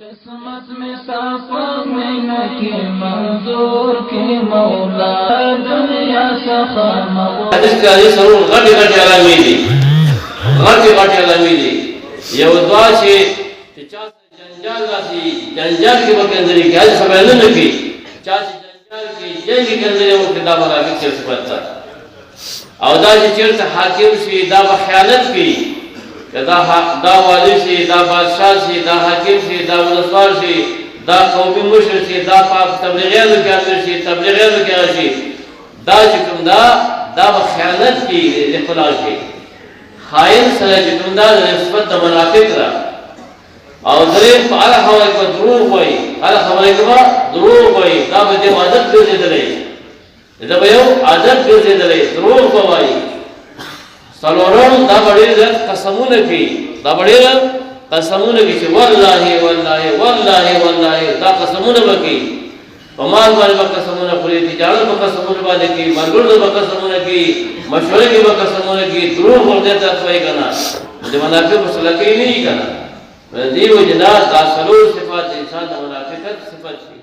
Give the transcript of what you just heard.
किस्मत में साफा में की मंजूर की मौला दुनिया सखा मौला هذه سرور غادي على ميدي غادي على ميدي يوضع شيء تجاز جنجال راسي جنجال की बकंदरी क्या समझने लगी चाच जंजाल की जंग की कंदरी वो किताब वाला फिक्र से पता औदा जी चर्च हाकिम से दा बखयानत की कदा दा वाली से दा बादशाह से दा हाकिम से दा मुसवार से दा कौमी मुशर से दा पाक तबलीगियां के अंदर से तबलीगियां के अंदर से दा जिक्र दा बखयानत की इखलास की खाइन सरे जिक्र दा निस्बत मुनाफिक रा और दरेन पाला हवा को द्रोह हुई आला हमारे को द्रोह हुई दा बदे आदत कर दे दले इधर भयो आदत कर दे दले द्रोह हुई सलोरम दा बड़े रत कसमुन की दा बड़े रत कसमुन की वल्लाहि वल्लाहि वल्लाहि वल्लाहि दा कसमुन बकी पमान वाले कसमुन पूरी तिजारत कसमुन वाले की मरगुल कसमुन की मशवरे की कसमुन की द्रोह बोल देता कोई करना जो मुनाफिक मुसलकी नहीं करना दी वजह दा सलूर सिफात इंसान मुनाफिकत सिफात